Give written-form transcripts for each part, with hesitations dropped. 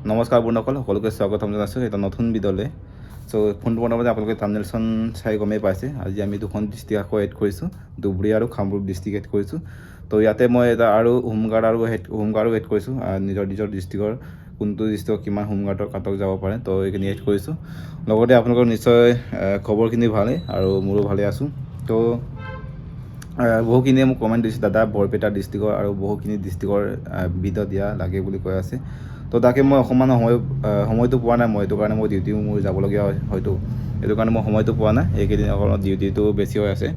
নমস্কাৰ বন্ধুসকল, সকলোকে স্বাগতম জনাইছোঁ এটা নতুন ভিডিঅ'লৈ। চ' ফোনটো বনাবলৈ আপোনালোকে থাম্বনেইলখন চাই গমেই পাইছে। আজি আমি দুখন ডিষ্ট্ৰিক্ট আকৌ এড কৰিছোঁ, ধুবুৰী আৰু কামৰূপ ডিষ্ট্ৰিক্ট এড কৰিছোঁ। তো ইয়াতে মই এটা আৰু হোমগাৰ্ডো এড কৰিছোঁ। নিজৰ ডিষ্ট্ৰিক্টৰ কোনটো ডিষ্ট্ৰিক্টত কিমান হোমগাৰ্ডৰ কাটক যাব পাৰে, তো এইখিনি এড কৰিছোঁ। লগতে আপোনালোকৰ নিশ্চয় খবৰখিনি ভালেই আৰু মোৰো ভালে আছোঁ। তো বহুখিনিয়ে মোক কমেণ্ট দিছে, দাদা বৰপেটা ডিষ্ট্ৰিক্টৰ আৰু বহুখিনি ডিষ্ট্ৰিক্টৰ ভিডিঅ' দিয়া লাগে বুলি কৈ আছে। তো তাকে মই অকণমান সময়টো পোৱা নাই, মই সেইটো কাৰণে মই ডিউটিও মোৰ যাবলগীয়া হয়তো, সেইটো কাৰণে মই সময়টো পোৱা নাই। এইকেইদিন অকণমান ডিউটিটো বেছি হৈ আছে।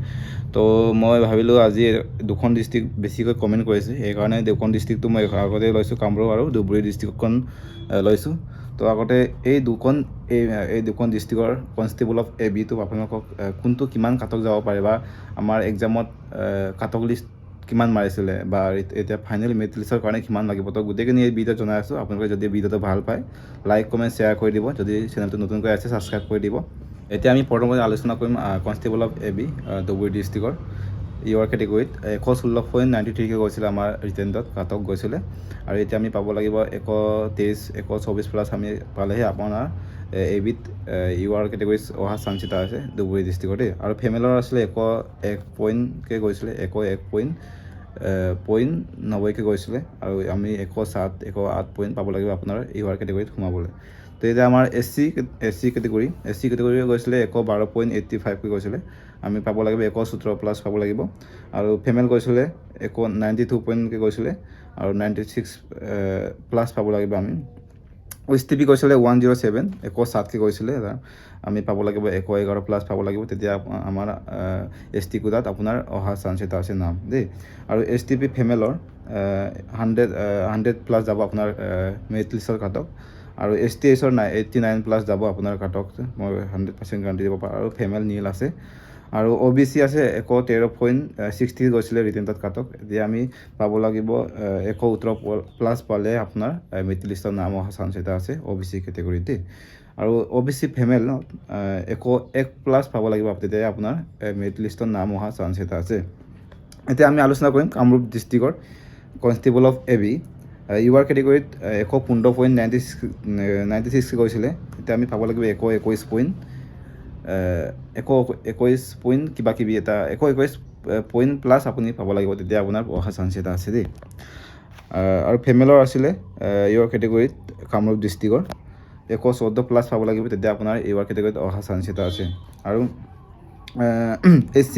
তো মই ভাবিলোঁ আজি দুখন ডিষ্ট্ৰিক্ট বেছিকৈ কমেণ্ট কৰিছে, সেইকাৰণে দুখন ডিষ্ট্ৰিক্টটো মই আগতে লৈছোঁ, কামৰূপ আৰু ধুবুৰী ডিষ্ট্ৰিক্টখন লৈছোঁ। তো আগতে এই দুখন ডিষ্ট্ৰিক্টৰ কনষ্টেবল অফ ABটো আপোনালোকক কোনটো কিমান কাটক যাব পাৰে বা আমাৰ এক্সামত কাটক লিষ্ট কিমান মাৰিছিলে বা এতিয়া ফাইনেল মেৰিট লিষ্টৰ কাৰণে কিমান লাগিব, তো গোটেইখিনি এই ভিডিঅ'ত জনাই আছোঁ। আপোনালোকে যদি ভিডিঅ'টো ভাল পায় লাইক কমেণ্ট শ্বেয়াৰ কৰি দিব, যদি চেনেলটো নতুনকৈ আছে ছাবস্ক্ৰাইব কৰি দিব। এতিয়া আমি প্ৰথমতে আলোচনা কৰিম কনষ্টেবল অফ AB ধুবুৰী ডিষ্ট্ৰিক্টৰ ইউআৰ কেটেগৰীত 116.93কৈ গৈছিলে আমাৰ ৰিটেণ্ডত কাটক গৈছিলে। আৰু এতিয়া আমি পাব লাগিব 123, 124 প্লাছ আমি পালেহে আপোনাৰ ABত ইউআৰ কেটেগৰীত অহা চান্স এটা আছে ধুবুৰী ডিষ্ট্ৰিক্টতে। আৰু ফিমেলৰ আছিলে 101 পইণ্টকৈ গৈছিলে, 101.90কৈ গৈছিলে। আৰু আমি 108 পইণ্ট পাব লাগিব আপোনাৰ ইউআৰ কেটেগৰীত সোমাবলৈ। তো এতিয়া আমাৰ SC কেটেগৰী গৈছিলে 112.85কৈ গৈছিলে, আমি পাব লাগিব 117 প্লাছ পাব লাগিব। আৰু ফিমেল গৈছিলে 92 পইণ্টকৈ গৈছিলে আৰু 96 প্লাছ পাব লাগিব আমি। STP গৈছিলে 107, 107কৈ গৈছিলে, আমি পাব লাগিব 111 প্লাছ পাব লাগিব, তেতিয়া আমাৰ ST কোটাত আপোনাৰ অহা চান্স এটা আছে নাম দেই। আৰু STP ফিমেলৰ 100 প্লাছ যাব আপোনাৰ মেৰিট লিষ্টৰ কাটক। আৰু STHৰ 89 প্লাছ যাব আপোনাৰ কাটক, মই 100% গাৰাণ্টি দিব পাৰোঁ। আৰু ফিমেল নীল আছে। আৰু OBC আছে 113.60 গৈছিলে ৰিটেণ্ডত কাটক, এতিয়া আমি পাব লাগিব 117 প্লাছ পালে আপোনাৰ মেৰিট লিষ্টৰ নাম অহা চান্স এটা আছে OBC কেটেগৰীতে। আৰু OBC ফিমেল 101 প্লাছ পাব লাগিব, তেতিয়া আপোনাৰ মেৰিট লিষ্টৰ নাম অহা চান্স এটা আছে। এতিয়া আমি আলোচনা কৰিম কামৰূপ ডিষ্ট্ৰিক্টৰ কনষ্টেবল অফ AB ইউআৰ কেটেগৰীত 115.96 গৈছিলে, এতিয়া আমি পাব লাগিব 121 পইণ্ট, 121 পইণ্ট কিবা কিবি এটা 121 পইণ্ট প্লাছ আপুনি পাব লাগিব, তেতিয়া আপোনাৰ অহা চান্স এটা আছে দেই। আৰু ফিমেলৰ আছিলে ইউআৰ কেটেগৰীত কামৰূপ ডিষ্ট্ৰিক্টৰ 114 প্লাছ পাব লাগিব, তেতিয়া আপোনাৰ ইউআৰ কেটেগৰীত অহা চান্স এটা আছে। আৰু SC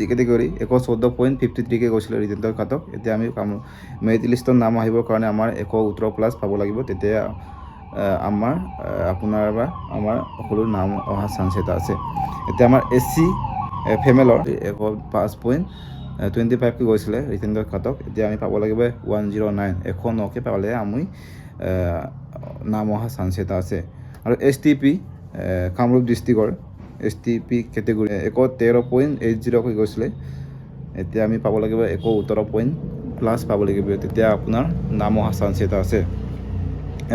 কেটেগৰী 114.53কৈ গৈছিলে ৰিটেণ্ডৰ কাটক, এতিয়া আমি মেৰিট লিষ্টৰ নাম আহিবৰ কাৰণে আমাৰ 117 প্লাছ পাব লাগিব, তেতিয়া আপোনাৰ বা আমাৰ সকলো নাম অহা চান্স এটা আছে। এতিয়া আমাৰ SC ফিমেলৰ 105.25কৈ গৈছিলে ৰিটেণ্ডৰ কাটক, এতিয়া আমি পাব লাগিব 109, 109কৈ পালে আমি নাম অহা চান্স এটা আছে। আৰু STP কামৰূপ ডিষ্ট্ৰিক্টৰ STP কেটেগৰী 113.80কৈ গৈছিলে, এতিয়া আমি পাব লাগিব 117 পইণ্ট প্লাছ পাব লাগিব, তেতিয়া আপোনাৰ নাম অহা চান্স এটা আছে।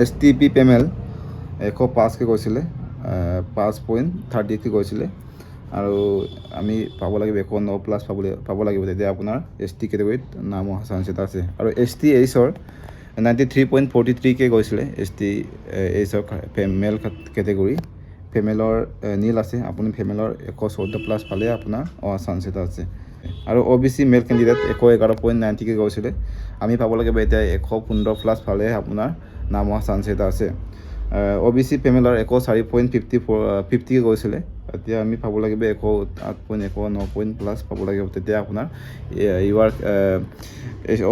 STP ফিমেল 105কৈ গৈছিলে, 5.38কৈ গৈছিলে, আৰু আমি পাব লাগিব 109 প্লাছ পাব লাগিব, তেতিয়া আপোনাৰ ST কেটেগৰীত নাম অহা চান্স এটা আছে। আৰু STHৰ 93.43কৈ গৈছিলে, STHৰ মেল কেটেগৰী, ফিমেলৰ নীল আছে, আপুনি ফিমেলৰ 114 প্লাছ পালে আপোনাৰ অহা চান্স এটা আছে। আৰু OBC মেল কেণ্ডিডেট 111.90কৈ গৈছিলে, আমি পাব লাগিব এতিয়া 115 প্লাছ পালে আপোনাৰ নাম অহা চান্স এটা আছে। OBC ফিমেলৰ 104.50কৈ গৈছিলে, এতিয়া আমি পাব লাগিব 108.19 পইণ্ট প্লাছ পাব লাগিব, তেতিয়া আপোনাৰ ইউআৰ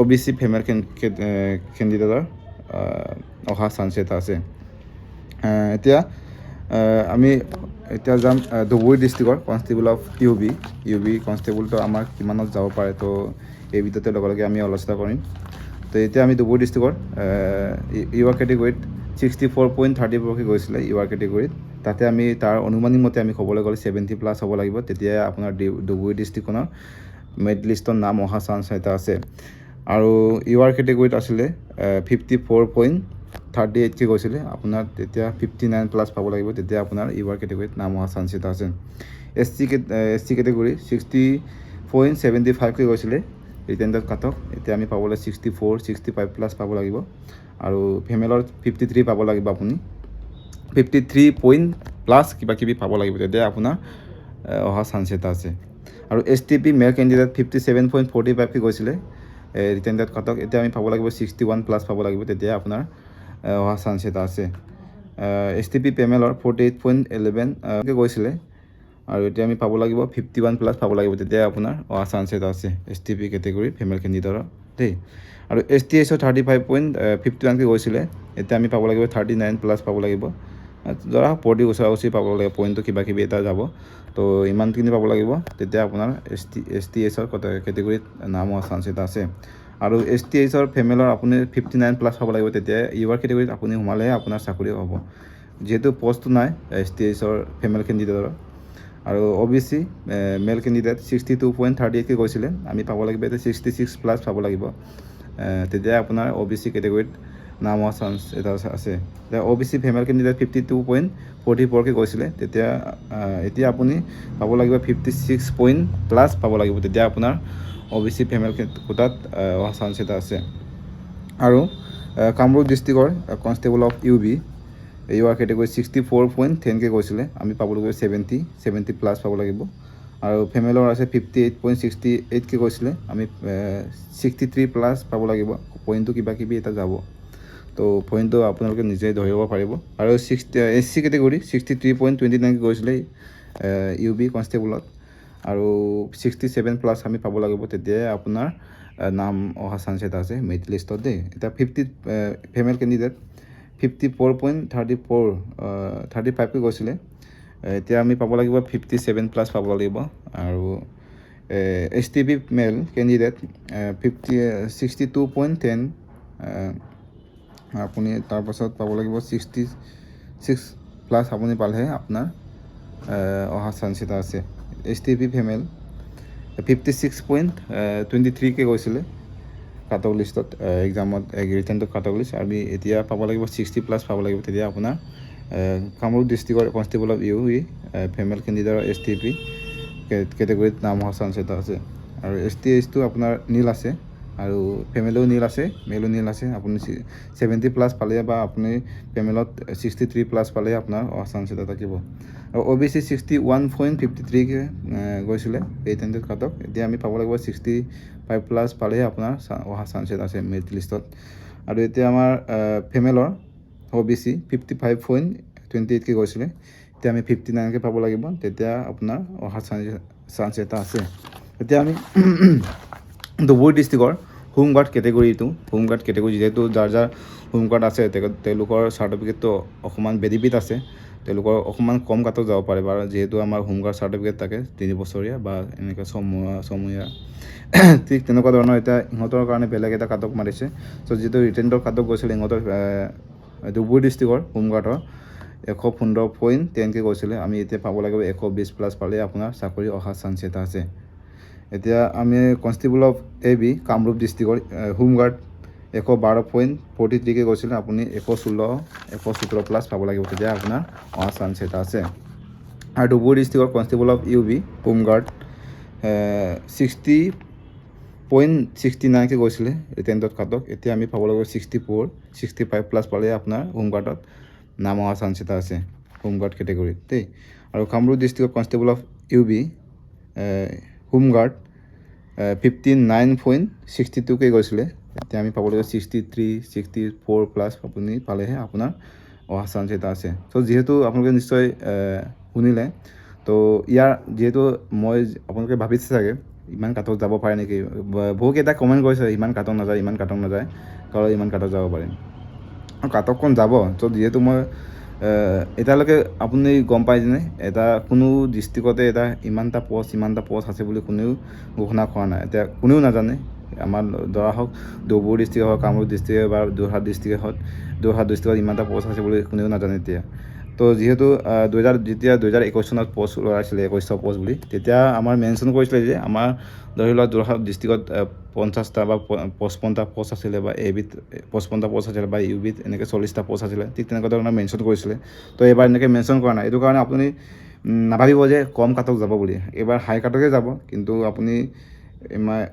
OBC ফিমেল কেণ্ডিডেটৰ অহা চান্স এটা আছে। এতিয়া আমি যাম ধুবুৰী ডিষ্ট্ৰিক্টৰ কনষ্টেবল অফ UB কনষ্টেবলটো আমাৰ কিমানত যাব পাৰে, তো এই ভিডিঅ'তে লগে আমি আলোচনা কৰিম। তো এতিয়া আমি ধুবুৰী ডিষ্ট্ৰিক্টৰ ইউআৰ কেটেগৰীত 64.34কৈ গৈছিলে ইউআৰ কেটেগৰীত, তাতে আমি তাৰ অনুমানিক মতে আমি ক'বলৈ গ'লে 70 প্লাছ হ'ব লাগিব, তেতিয়া আপোনাৰ ধুবুৰী ডিষ্ট্ৰিক্টখনৰ মেৰিট লিষ্টৰ নাম অহা চান্স এটা আছে। আৰু ইউআৰ কেটেগৰীত আছিলে 54.38কৈ গৈছিলে, আপোনাৰ তেতিয়া 59 প্লাছ পাব লাগিব, তেতিয়া আপোনাৰ ইউআৰ কেটেগৰীত নাম অহা চান্স এটা আছে। SC কেটেগৰী 60.75কৈ গৈছিলে ৰিটেণ্ডত কাটক, এতিয়া আমি পাবলৈ 64, 65 প্লাছ পাব লাগিব। আৰু ফিমেলৰ 53 পাব লাগিব আপুনি 53 পইণ্ট প্লাছ কিবা কিবি পাব লাগিব তেতিয়া আপোনাৰ অহা চান্স এটা আছে আৰু STP মেল কেণ্ডিডেট 57.45 গৈছিলে ৰিটেন ডেট কাটক এতিয়া আমি পাব লাগিব 61 প্লাছ পাব লাগিব তেতিয়া আপোনাৰ অহা চান্স এটা আছে STP পেমেলৰ 48.11 গৈছিলে আৰু এতিয়া আমি পাব লাগিব 51 প্লাছ পাব লাগিব তেতিয়া আপোনাৰ অহা চান্স এটা আছে STP কেটেগৰী ফিমেল কেণ্ডিডেটৰ দেই আৰু STS 35.51 গৈছিলে এতিয়া আমি পাব লাগিব 39 প্লাছ পাব লাগিব ধৰা 40 ওচৰা পাব লাগিব পইণ্টটো কিবা কিবি এটা যাব তো ইমানখিনি পাব লাগিব তেতিয়া আপোনাৰ STS কেটেগৰীত নাম হোৱা চান্স এটা আছে আৰু STS ফিমেলৰ আপুনি 59 প্লাছ পাব লাগিব তেতিয়া UR কেটেগৰীত আপুনি সোমালেহে আপোনাৰ চাকৰি হ'ব যেহেতু পোষ্টটো নাই STS ফিমেল কেণ্ডিডেটৰ আৰু OBC মেল কেণ্ডিডেট 62.38 গৈছিলে আমি পাব লাগিব এতিয়া 66 প্লাছ পাব লাগিব তেতিয়া আপোনাৰ OBC কেটেগৰীত নাম হোৱা চান্স এটা আছে এতিয়া OBC ফিমেল কেণ্ডিডেট 52.44 গৈছিলে তেতিয়া এতিয়া আপুনি পাব লাগিব 56 পইণ্ট প্লাছ পাব লাগিব তেতিয়া আপোনাৰ OBC ফিমেল কোটাত অহা চান্স এটা আছে আৰু কামৰূপ ডিষ্ট্ৰিক্টৰ constable of UB UR category 64.10 গৈছিলে আমি পাব লাগিব 70 প্লাছ পাব লাগিব আৰু ফিমেলৰ আছে 58.68 গৈছিলে আমি 63 প্লাছ পাব লাগিব পইণ্টটো কিবা কিবি এটা যাব তো পইণ্টটো আপোনালোকে নিজে ধৰিব পাৰিব আৰু SC কেটেগৰী 63.29 গৈছিলে UB কনষ্টেবলত আৰু 67 প্লাছ আমি পাব লাগিব তেতিয়াই আপোনাৰ নাম অহা চান্স এটা আছে মেৰিট লিষ্টত দেই এতিয়া 50 ফিমেল কেণ্ডিডেট 54.35 গৈছিলে এতিয়া আমি পাব লাগিব 57 প্লাছ পাব লাগিব আৰু STP মেল কেণ্ডিডেট 62.10 আপুনি তাৰপাছত পাব লাগিব 66 প্লাছ আপুনি পালেহে আপোনাৰ অহা চান্স এটা আছে STP ফিমেল 56.23 গৈছিলে কাট অফ লিষ্টত এক্সামত ৰিটেনটো কাট অফ লিষ্ট আমি এতিয়া পাব লাগিব 60 প্লাছ পাব লাগিব তেতিয়া আপোনাৰ কামৰূপ ডিষ্ট্ৰিক্টৰ কনষ্টেবল অফ UB ফিমেল কেণ্ডিডেটৰ STP কেটেগৰীত নাম হোৱা চান্স এটা আছে আৰু STSটো আপোনাৰ নীল আছে আৰু ফিমেলেও নীল আছে মেলো নীল আছে আপুনি 70 প্লাছ পালে বা আপুনি ফিমেলত 63 প্লাছ পালে আপোনাৰ অহা চান্স এটা থাকিব আৰু OBC 61.53 গৈছিলে ৰিটেন ডেট কাটক এতিয়া আমি পাব লাগিব 65 প্লাছ পালেহে আপোনাৰ অহা চান্স এটা আছে মেৰিট লিষ্টত আৰু এতিয়া আমাৰ ফিমেলৰ OBC 55.28 গৈছিলে এতিয়া আমি 59 পাব লাগিব তেতিয়া আপোনাৰ অহা চান্স এটা আছে এতিয়া আমি ধুবুৰী ডিষ্ট্ৰিক্টৰ হোমগাৰ্ড কেটেগৰী যেহেতু যাৰ হোমগাৰ্ড আছে তেওঁলোকৰ চাৰ্টিফিকেটটো অকণমান বেনিফিট আছে তেওঁলোকৰ অকণমান কম কাটত যাব পাৰে বাৰু যেহেতু আমাৰ হোমগাৰ্ড চাৰ্টিফিকেট থাকে 3 বছৰীয়া বা এনেকৈ ছমহীয়া ঠিক তেনেকুৱা ধৰণৰ এতিয়া ইহঁতৰ কাৰণে বেলেগ এটা কাটক মাৰিছে চ' যিহেতু ৰিটেণ্ডৰ কাটক গৈছিলে ইহঁতৰ ধুবুৰী ডিষ্ট্ৰিক্টৰ হোমগাৰ্ডৰ 115.10 গৈছিলে আমি এতিয়া পাব লাগিব 120 প্লাছ পালে আপোনাৰ চাকৰি অহা চান্স এটা আছে এতিয়া আমি কনষ্টেবল অফ AB কামৰূপ ডিষ্ট্ৰিক্টৰ হোমগাৰ্ড 112.43 গৈছিলে আপুনি 117 প্লাছ পাব লাগিব তেতিয়া আপোনাৰ অহা চান্স এটা আছে আৰু ধুবুৰী ডিষ্ট্ৰিক্টৰ কনষ্টেবল অফ UB হোমগাৰ্ড 60.69 গৈছিলে ৰিটেণ্ডত কাটক এতিয়া আমি পাব লাগিব 65 প্লাছ পালে আপোনাৰ হোমগাৰ্ডত নাম অহা চান্স এটা আছে হোমগাৰ্ড কেটেগৰীত দেই আৰু কামৰূপ ডিষ্ট্ৰিক্টৰ কনষ্টেবল অফ UB হোমগাৰ্ড 59.62 গৈছিলে এতিয়া আমি পাব লাগিব 64 প্লাছ আপুনি পালেহে আপোনাৰ অহা চান্স এটা আছে চ' যিহেতু আপোনালোকে নিশ্চয় শুনিলে তো ইয়াৰ যিহেতু মই আপোনালোকে ভাবিছে চাগে ইমান কাটক যাব পাৰে নেকি বহুকেইটা কমেণ্ট কৰিছে ইমান কাটক নাযায় কাৰণ ইমান কাটক যাব পাৰে আৰু কাটকখন যাব ত' যিহেতু মই এতিয়ালৈকে আপুনি গম পাই যেনে এটা কোনো ডিষ্ট্ৰিক্টতে এটা ইমানটা পষ্ট আছে বুলি কোনেও ঘোষণা কৰা নাই এতিয়া কোনেও নাজানে আমাৰ ধৰা হওক ধুবুৰী ডিষ্ট্ৰিক্ট হওক কামৰূপ ডিষ্ট্ৰিক্ট বা যোৰহাট ডিষ্ট্ৰিক্টত ইমানটা পষ্ট আছে বুলি কোনেও নাজানে এতিয়া তো যিহেতু 2021 চনত পষ্ট ওলাইছিলে 2100 পষ্ট বুলি তেতিয়া আমাৰ মেনশ্যন কৰিছিলে যে আমাৰ ধৰি লওক যোৰহাট ডিষ্ট্ৰিক্টত 50টা বা 55টা পষ্ট আছিলে বা ABত 55টা পষ্ট আছিলে বা UBত এনেকৈ 40টা পষ্ট আছিলে ঠিক তেনেকুৱা ধৰণৰ মেনশ্যন কৰিছিলে তো এইবাৰ এনেকৈ মেনশ্যন কৰা নাই এইটো কাৰণে আপুনি নাভাবিব যে কম কাটক যাব বুলি এইবাৰ হাই কাটকে যাব কিন্তু আপুনি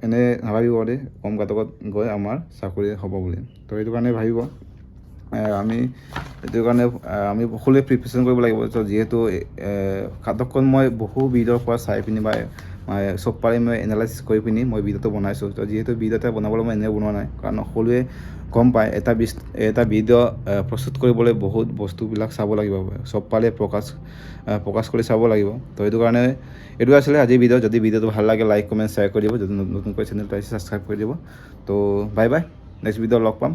এনে নাভাবিব যে কম কাটকত গৈ আমাৰ চাকৰি হ'ব বুলি তো সেইটো কাৰণে ভাবিব আমি সেইটো কাৰণে আমি সকলোৱে প্ৰিপেৰেশ্যন কৰিব লাগিব। তো যিহেতু খাদ্যখন মই বহু ভিডিঅ'ৰ পৰা চাই পিনি বা চব পাৰি মই এনালাইচিছ কৰি পিনি মই ভিডিঅ'টো বনাইছোঁ। তো যিহেতু ভিডিঅ' এটা বনাবলৈ মই এনেই বনোৱা নাই, কাৰণ সকলোৱে গম পায় এটা ভিডিঅ' প্ৰস্তুত কৰিবলৈ বহুত বস্তুবিলাক চাব লাগিব, চব পালে প্ৰকাশ কৰি চাব লাগিব। তো সেইটো কাৰণে এইটো আছিলে আজিৰ ভিডিঅ'। যদি ভিডিঅ'টো ভাল লাগে লাইক কমেণ্ট শ্বেয়াৰ কৰি দিব, যদি নতুনকৈ চেনেলটো আহিছে ছাবস্ক্ৰাইব কৰি দিব। তো বাই বাই, নেক্সট ভিডিঅ' লগ পাম।